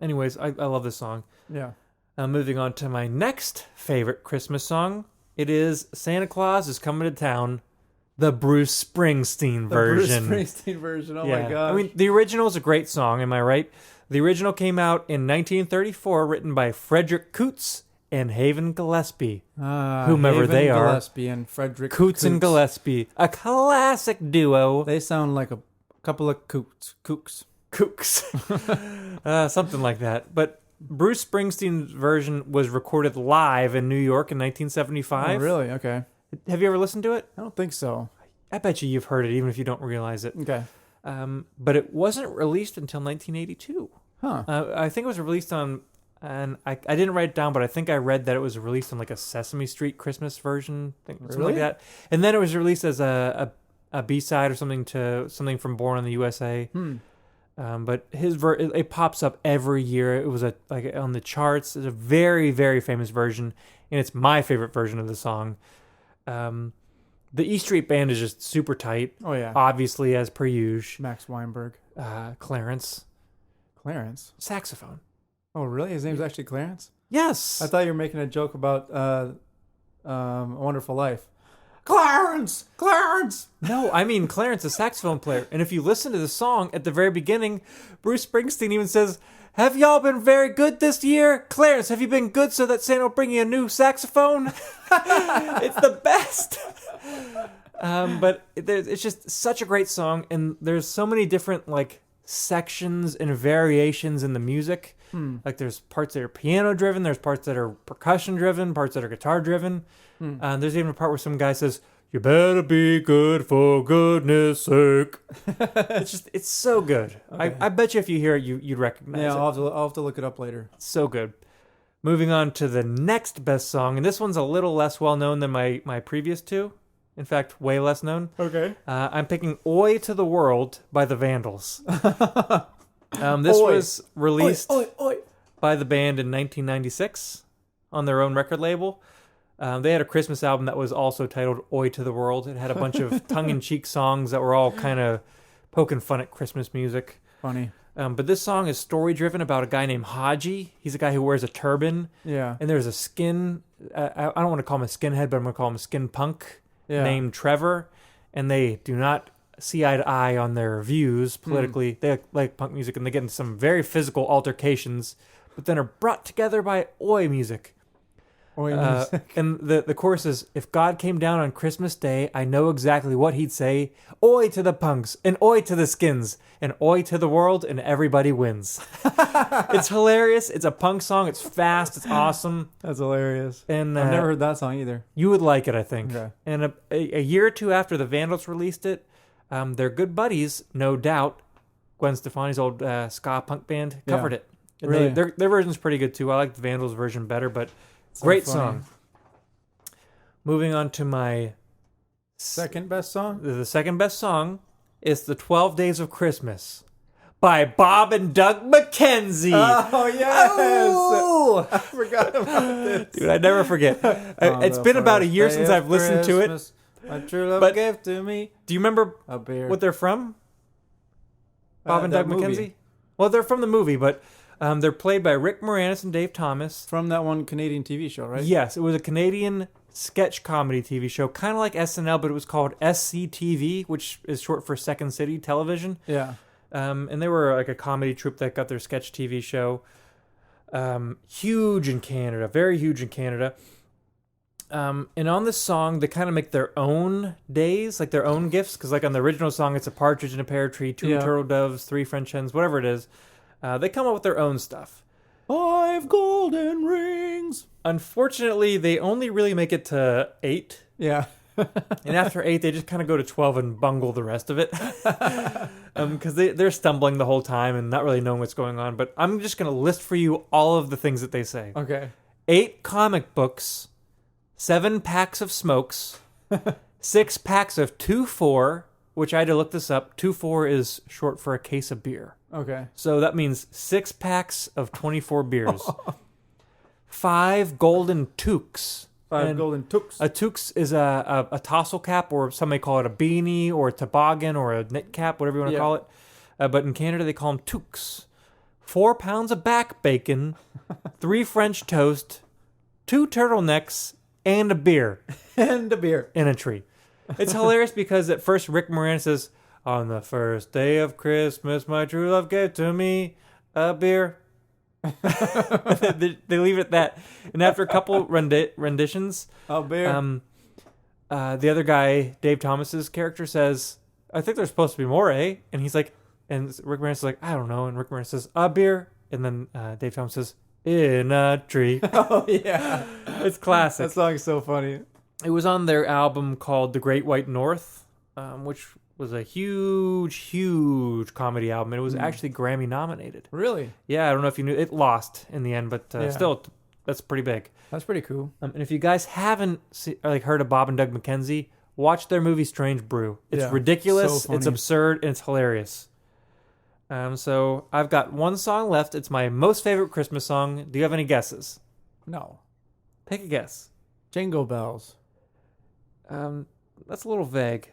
Speaker 1: Anyways, I love this song.
Speaker 2: Yeah.
Speaker 1: Moving on to my next favorite Christmas song. It is Santa Claus is Coming to Town, the Bruce Springsteen version.
Speaker 2: Bruce Springsteen version. Oh my gosh.
Speaker 1: I mean, the original is a great song, am I right? The original came out in 1934, written by Frederick Coots and Haven Gillespie. Whomever
Speaker 2: Haven
Speaker 1: they are.
Speaker 2: Gillespie and Frederick
Speaker 1: Coots and Gillespie, a classic duo.
Speaker 2: They sound like a couple of kooks.
Speaker 1: Something like that. But Bruce Springsteen's version was recorded live in New York in 1975.
Speaker 2: Oh, really? Okay.
Speaker 1: Have you ever listened to it?
Speaker 2: I don't think so.
Speaker 1: I bet you've heard it, even if you don't realize it.
Speaker 2: Okay.
Speaker 1: But it wasn't released until 1982.
Speaker 2: Huh.
Speaker 1: I think it was released on, and I didn't write it down, but I think I read that it was released on like a Sesame Street Christmas version, something like
Speaker 2: Really?
Speaker 1: that. And then it was released as a B-side or something to something from Born in the USA. But his it pops up every year. It was like on the charts. It's a very, very famous version, and it's my favorite version of the song. The E Street Band is just super tight.
Speaker 2: Oh, yeah.
Speaker 1: Obviously, as per usual.
Speaker 2: Max Weinberg.
Speaker 1: Clarence,
Speaker 2: Clarence?
Speaker 1: saxophone.
Speaker 2: Oh, really? His name's actually Clarence?
Speaker 1: Yes.
Speaker 2: I thought you were making a joke about A Wonderful Life. Clarence!
Speaker 1: No, I mean Clarence, the saxophone player. And if you listen to the song at the very beginning, Bruce Springsteen even says, "Have y'all been very good this year? Clarence, have you been good so that Santa will bring you a new saxophone?" It's the best. But it's just such a great song, and there's so many different like sections and variations in the music. Like there's parts that are piano driven, there's parts that are percussion driven, parts that are guitar driven. There's even a part where some guy says, "You better be good for goodness sake." It's so good.
Speaker 2: Okay.
Speaker 1: I bet you if you hear it, you'd recognize
Speaker 2: Yeah,
Speaker 1: it.
Speaker 2: I'll have to look it up later.
Speaker 1: So good. Moving on to the next best song, and this one's a little less well known than my previous two. In fact, way less known.
Speaker 2: Okay.
Speaker 1: I'm picking "Oi to the World" by the Vandals. This
Speaker 2: Oi.
Speaker 1: was released
Speaker 2: Oi.
Speaker 1: by the band in 1996 on their own record label. They had a Christmas album that was also titled "Oi to the World." It had a bunch of tongue-in-cheek songs that were all kind of poking fun at Christmas music.
Speaker 2: Funny.
Speaker 1: But this song is story-driven about a guy named Haji. He's a guy who wears a turban.
Speaker 2: Yeah.
Speaker 1: And there's a skin... I don't want to call him a skinhead, but I'm going to call him a skin punk named Trevor. And they do not see eye to eye on their views politically. They like punk music, and they get into some very physical altercations, but then are brought together by oi music.
Speaker 2: Oi music.
Speaker 1: And the chorus is, "If God came down on Christmas Day, I know exactly what he'd say. Oi to the punks, and oi to the skins, and oi to the world, and everybody wins." It's hilarious. It's a punk song. It's fast. It's awesome.
Speaker 2: That's hilarious.
Speaker 1: And
Speaker 2: I've never heard that song either.
Speaker 1: you would like it, I think.
Speaker 2: Okay.
Speaker 1: And a year or two after the Vandals released it, their good buddies, No Doubt, Gwen Stefani's old ska punk band, covered it. And
Speaker 2: Really?
Speaker 1: their version's pretty good too. I like the Vandals version better, but great
Speaker 2: funny.
Speaker 1: song. Moving on to my
Speaker 2: Second best song?
Speaker 1: the second best song is "The 12 Days of Christmas" by Bob and Doug McKenzie.
Speaker 2: Oh, yes.
Speaker 1: Oh!
Speaker 2: I forgot about this.
Speaker 1: Dude, I never forget. It's been about a year since I've listened to it.
Speaker 2: My true love
Speaker 1: But-
Speaker 2: gave to me
Speaker 1: Do you remember
Speaker 2: a beer.
Speaker 1: what they're from? Bob and
Speaker 2: that
Speaker 1: Doug
Speaker 2: movie.
Speaker 1: McKenzie? Well, they're from the movie, but they're played by Rick Moranis and Dave Thomas.
Speaker 2: From that one Canadian TV show, right?
Speaker 1: Yes, it was a Canadian sketch comedy TV show, kind of like SNL, but it was called SCTV, which is short for Second City Television.
Speaker 2: Yeah.
Speaker 1: And they were like a comedy troupe that got their sketch TV show. Huge in Canada, very huge in Canada. And on this song, they kind of make their own days, like their own gifts. Because like on the original song, it's a partridge in a pear tree, two turtle doves, 3 French hens, whatever it is. They come up with their own stuff.
Speaker 2: 5 golden rings.
Speaker 1: Unfortunately, they only really make it to 8.
Speaker 2: Yeah.
Speaker 1: And after 8, they just kind of go to 12 and bungle the rest of it. Because they're stumbling the whole time and not really knowing what's going on. But I'm just going to list for you all of the things that they say.
Speaker 2: Okay.
Speaker 1: 8 comic books, 7 packs of smokes, 6 packs of 2-4, which I had to look this up. 2-4 is short for a case of beer.
Speaker 2: Okay.
Speaker 1: So that means 6 packs of 24 beers. 5 golden toques.
Speaker 2: 5
Speaker 1: And
Speaker 2: golden toques.
Speaker 1: A toques is a tassel cap, or some may call it a beanie, or a toboggan, or a knit cap, whatever you want to call it. But in Canada, they call them toques. 4 pounds of back bacon, 3 French toast, 2 turtlenecks, and a beer.
Speaker 2: And a beer.
Speaker 1: In a tree. It's hilarious because at first Rick Moranis says, "On the first day of Christmas, my true love gave to me a beer." they leave it at that. And after a couple renditions,
Speaker 2: A beer.
Speaker 1: the other guy, Dave Thomas's character, says, "I think there's supposed to be more, eh?" And he's like, and Rick Moranis is like, "I don't know." And Rick Moranis says, "A beer." And then Dave Thomas says, "In a tree."
Speaker 2: Oh, yeah.
Speaker 1: It's classic.
Speaker 2: That song's so funny.
Speaker 1: It was on their album called The Great White North, which was a huge, huge comedy album. It was actually Grammy nominated.
Speaker 2: Really?
Speaker 1: Yeah, I don't know if you knew. It lost in the end, but still, that's pretty big.
Speaker 2: That's pretty cool.
Speaker 1: And if you guys haven't heard of Bob and Doug McKenzie, watch their movie Strange Brew. It's ridiculous,
Speaker 2: so
Speaker 1: it's
Speaker 2: funny.
Speaker 1: absurd, and it's hilarious. So I've got one song left. It's my most favorite Christmas song. Do you have any guesses?
Speaker 2: No.
Speaker 1: Take a guess.
Speaker 2: Jingle bells.
Speaker 1: That's a little vague.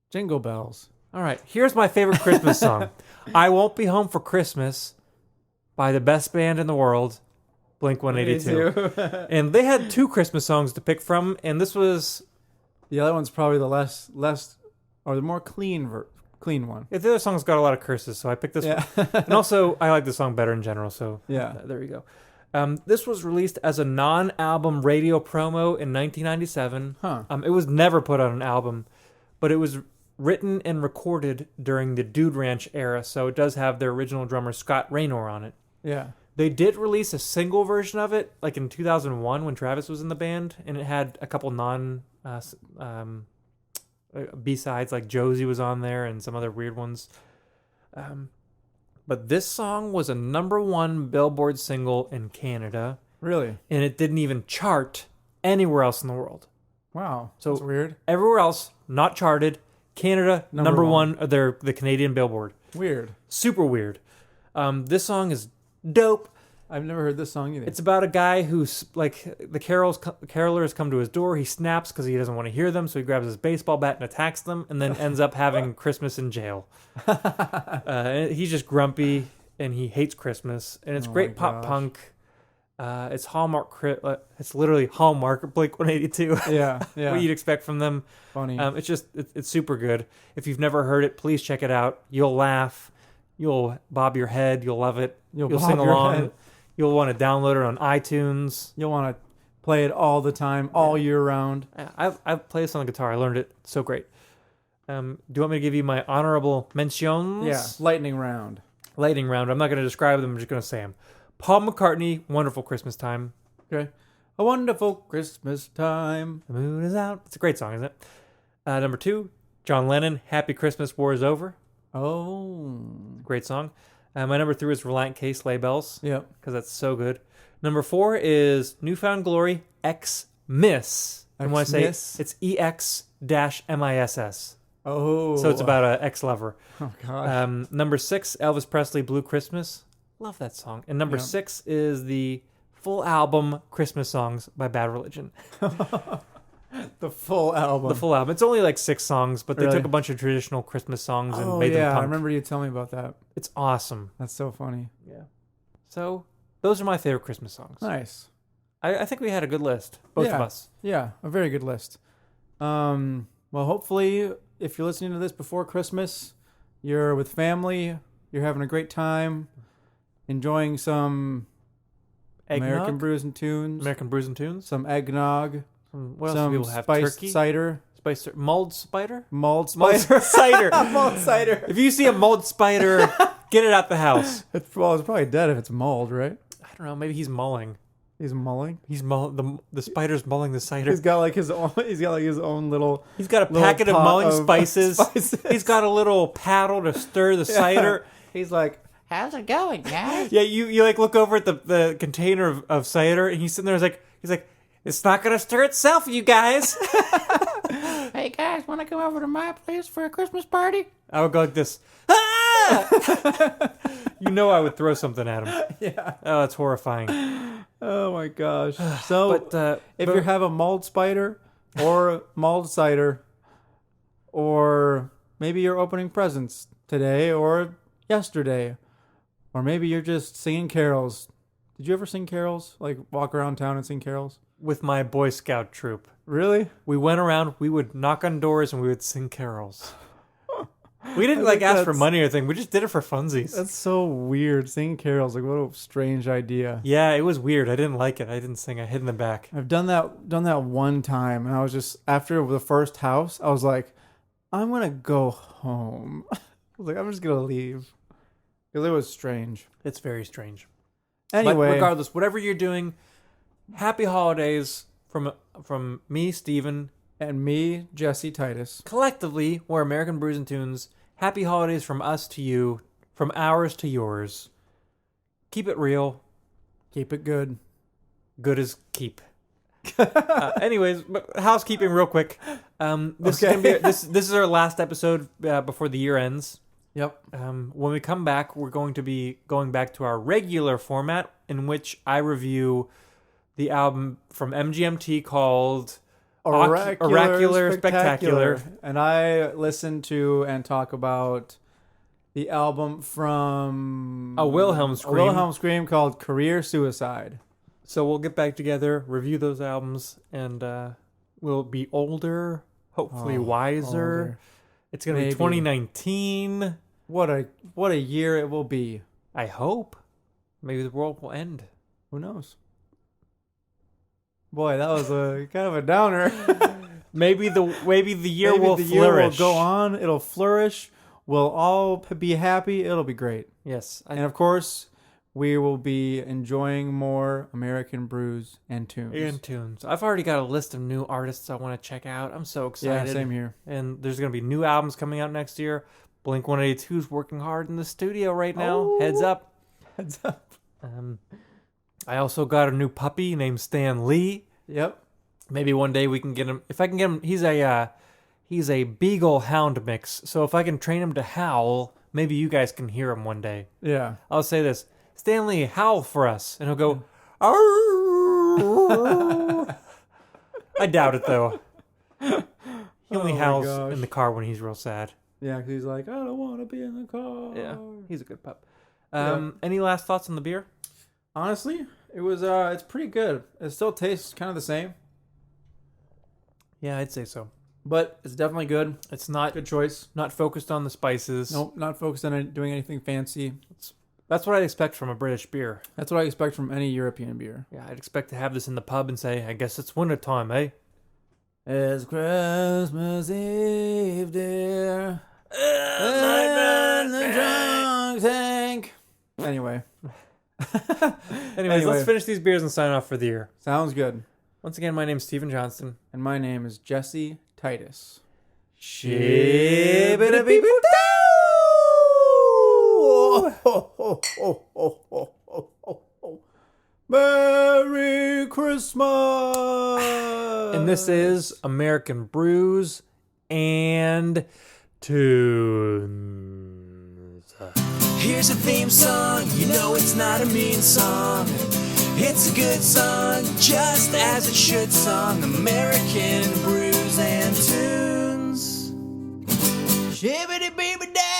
Speaker 2: Jingle bells.
Speaker 1: All right, here's my favorite Christmas song. I Won't Be Home for Christmas by the best band in the world, Blink-182. And they had 2 Christmas songs to pick from, and this was...
Speaker 2: The other one's probably the less or the more clean one.
Speaker 1: The other song's got a lot of curses, so I picked this
Speaker 2: Yeah.
Speaker 1: one. And also, I like the song better in general, so
Speaker 2: Yeah.
Speaker 1: there you go. This was released as a non-album radio promo in 1997.
Speaker 2: Huh.
Speaker 1: It was never put on an album, but it was written and recorded during the Dude Ranch era, so it does have their original drummer Scott Raynor on it.
Speaker 2: Yeah.
Speaker 1: They did release a single version of it, like in 2001 when Travis was in the band, and it had a couple B-sides, like Josie was on there and some other weird ones. But this song was a #1 Billboard single in Canada,
Speaker 2: Really?
Speaker 1: and it didn't even chart anywhere else in the world.
Speaker 2: Wow.
Speaker 1: So
Speaker 2: That's weird.
Speaker 1: everywhere else, not charted. Canada,
Speaker 2: Number
Speaker 1: number
Speaker 2: one.
Speaker 1: one. They're the Canadian Billboard.
Speaker 2: Weird.
Speaker 1: Super weird. This song is dope.
Speaker 2: I've never heard this song either.
Speaker 1: It's about a guy who's like the carolers come to his door. He snaps because he doesn't want to hear them, so he grabs his baseball bat and attacks them, and then ends up having Christmas in jail. He's just grumpy and he hates Christmas, and it's
Speaker 2: Oh
Speaker 1: great
Speaker 2: my
Speaker 1: pop
Speaker 2: gosh.
Speaker 1: punk. It's Hallmark. It's literally Hallmark Blink-182.
Speaker 2: yeah. Yeah.
Speaker 1: What you'd expect from them.
Speaker 2: Funny.
Speaker 1: It's super good. If you've never heard it, please check it out. You'll laugh. You'll bob your head. You'll love it. You'll
Speaker 2: bob
Speaker 1: sing
Speaker 2: your
Speaker 1: along.
Speaker 2: head.
Speaker 1: You'll want to download it on iTunes.
Speaker 2: You'll want to play it all the time, all year round.
Speaker 1: I've played this on the guitar. I learned it. So great. Do you want me to give you my honorable mentions?
Speaker 2: Yeah. Lightning round.
Speaker 1: Lightning round. I'm not going to describe them. I'm just going to say them. Paul McCartney, Wonderful Christmas Time.
Speaker 2: Okay. A wonderful Christmas time.
Speaker 1: The moon is out. It's a great song, isn't it? Number 2, John Lennon, Happy Christmas, War is Over.
Speaker 2: Oh.
Speaker 1: Great song. My number 3 is Reliant K, Sleigh Bells,
Speaker 2: Yep.
Speaker 1: because that's so good. Number 4 is Newfound Glory, X-Miss. And when I say
Speaker 2: X-Miss?
Speaker 1: it's EX-MISS.
Speaker 2: Oh.
Speaker 1: So it's about an ex-lover.
Speaker 2: Oh, gosh.
Speaker 1: Number 6, Elvis Presley, Blue Christmas. Love that song. And number 6 is the full album Christmas songs by Bad Religion.
Speaker 2: The full album.
Speaker 1: The full album. It's only like 6 songs, but they
Speaker 2: Really?
Speaker 1: took a bunch of traditional Christmas songs and
Speaker 2: Oh,
Speaker 1: made them
Speaker 2: yeah. I
Speaker 1: punk.
Speaker 2: remember you telling me about that.
Speaker 1: It's awesome.
Speaker 2: That's so funny.
Speaker 1: Yeah. So those are my favorite Christmas songs.
Speaker 2: Nice.
Speaker 1: I think we had a good list, both of us.
Speaker 2: Yeah, a very good list. Well, hopefully, if you're listening to this before Christmas, you're with family, you're having a great time, enjoying some American Brews and Tunes,
Speaker 1: American Brews and Tunes.
Speaker 2: some eggnog,
Speaker 1: What else
Speaker 2: some
Speaker 1: do people have?
Speaker 2: spiced
Speaker 1: Turkey?
Speaker 2: cider,
Speaker 1: Mulled spider?
Speaker 2: mulled
Speaker 1: Mulled
Speaker 2: spider.
Speaker 1: cider.
Speaker 2: Mulled cider.
Speaker 1: If you see a mulled spider, get it out the house.
Speaker 2: It's probably dead if it's mulled, right?
Speaker 1: I don't know. Maybe he's mulling.
Speaker 2: He's mulling.
Speaker 1: The spider's mulling the cider.
Speaker 2: He's got like his own. He's got like his own little.
Speaker 1: He's got a
Speaker 2: little
Speaker 1: packet of
Speaker 2: pot
Speaker 1: mulling
Speaker 2: of
Speaker 1: spices.
Speaker 2: spices.
Speaker 1: He's got a little paddle to stir the cider.
Speaker 2: He's like,
Speaker 4: How's it going, guys?
Speaker 1: Yeah, you like look over at the container of cider, and he's sitting there. He's like, it's not gonna stir itself, you guys.
Speaker 4: Hey, guys, want to come over to my place for a Christmas party?
Speaker 1: I would go like this. Ah! You know I would throw something at him.
Speaker 2: yeah.
Speaker 1: Oh, it's horrifying.
Speaker 2: Oh my gosh. So, if
Speaker 1: but-
Speaker 2: you have a mulled spider or mulled cider, or maybe you're opening presents today or yesterday, or maybe you're just singing carols. Did you ever sing carols? Like walk around town and sing carols?
Speaker 1: With my Boy Scout troop,
Speaker 2: Really?
Speaker 1: we went around. We would knock on doors and we would sing carols. We didn't
Speaker 2: I
Speaker 1: like
Speaker 2: think
Speaker 1: ask for
Speaker 2: that's-
Speaker 1: money or anything. We just did it for funsies.
Speaker 2: That's so weird. Singing carols. Like what a strange idea.
Speaker 1: Yeah, it was weird. I didn't like it. I didn't sing. I hid in the back.
Speaker 2: I've done that one time, and I was just after the first house, I was like, I'm gonna go home. I was like, I'm just gonna leave because it was strange.
Speaker 1: It's very strange.
Speaker 2: Anyway,
Speaker 1: But regardless, whatever you're doing, happy holidays from me, Steven.
Speaker 2: and me, Jesse Titus.
Speaker 1: Collectively, we're American Brews and Tunes. Happy holidays from us to you, from ours to yours. Keep it real.
Speaker 2: Keep it good.
Speaker 1: Good as keep. Anyways, but housekeeping real quick. This is
Speaker 2: Okay.
Speaker 1: gonna be this is our last episode before the year ends.
Speaker 2: Yep.
Speaker 1: When we come back, we're going to be going back to our regular format in which I review the album from MGMT called Oracular Spectacular.
Speaker 2: And I listen to and talk about the album from
Speaker 1: A Wilhelm Scream.
Speaker 2: called Career Suicide.
Speaker 1: So we'll get back together, review those albums, and we'll be older, hopefully wiser.
Speaker 2: Older.
Speaker 1: It's going to be
Speaker 2: Maybe.
Speaker 1: 2019.
Speaker 2: What a year it will be.
Speaker 1: I hope. Maybe the world will end.
Speaker 2: Who knows? Boy, that was a kind of a downer.
Speaker 1: Maybe the year
Speaker 2: Maybe
Speaker 1: will
Speaker 2: the
Speaker 1: flourish.
Speaker 2: year will go on. It'll flourish. We'll all be happy. It'll be great.
Speaker 1: Yes.
Speaker 2: And of course, we will be enjoying more American Brews and Tunes.
Speaker 1: And tunes. I've already got a list of new artists I want to check out. I'm so excited.
Speaker 2: Yeah, same here.
Speaker 1: And there's going to be new albums coming out next year. Blink 182 is working hard in the studio right now. Heads up.
Speaker 2: Heads up.
Speaker 1: I also got a new puppy named Stan Lee.
Speaker 2: Yep.
Speaker 1: Maybe one day we can get him. If I can get him, he's a beagle hound mix. So if I can train him to howl, maybe you guys can hear him one day.
Speaker 2: Yeah.
Speaker 1: I'll say this: Stanley, howl for us, and he'll go. "Arr." I doubt it though. He only
Speaker 2: Oh my
Speaker 1: howls
Speaker 2: gosh.
Speaker 1: in the car when he's real sad.
Speaker 2: Yeah, because he's like, I don't want to be in the car.
Speaker 1: Yeah, he's a good pup.
Speaker 2: Yeah.
Speaker 1: Any last thoughts on the beer?
Speaker 2: Honestly, it was. It's pretty good. It still tastes kind of the same,
Speaker 1: Yeah, I'd say so.
Speaker 2: but it's definitely good.
Speaker 1: It's not
Speaker 2: Good choice.
Speaker 1: not focused on the spices.
Speaker 2: Nope, not focused on doing anything fancy.
Speaker 1: That's what I'd expect from a British beer.
Speaker 2: That's what I expect from any European beer.
Speaker 1: Yeah, I'd expect to have this in the pub and say, I guess it's winter time, eh?
Speaker 2: It's Christmas Eve, dear. And the drunk tank. Anyway,
Speaker 1: Anyways,
Speaker 2: Anyway.
Speaker 1: let's finish these beers and sign off for the year.
Speaker 2: sounds good.
Speaker 1: Once again, my name's Stephen Johnston.
Speaker 2: And my name is Jesse Titus. Merry Christmas!
Speaker 1: And this is American Brews and tunes.
Speaker 3: Here's a theme song, you know it's not a mean song. It's a good song, just as it should song. American Brews and Tunes. Shibbity beeby da.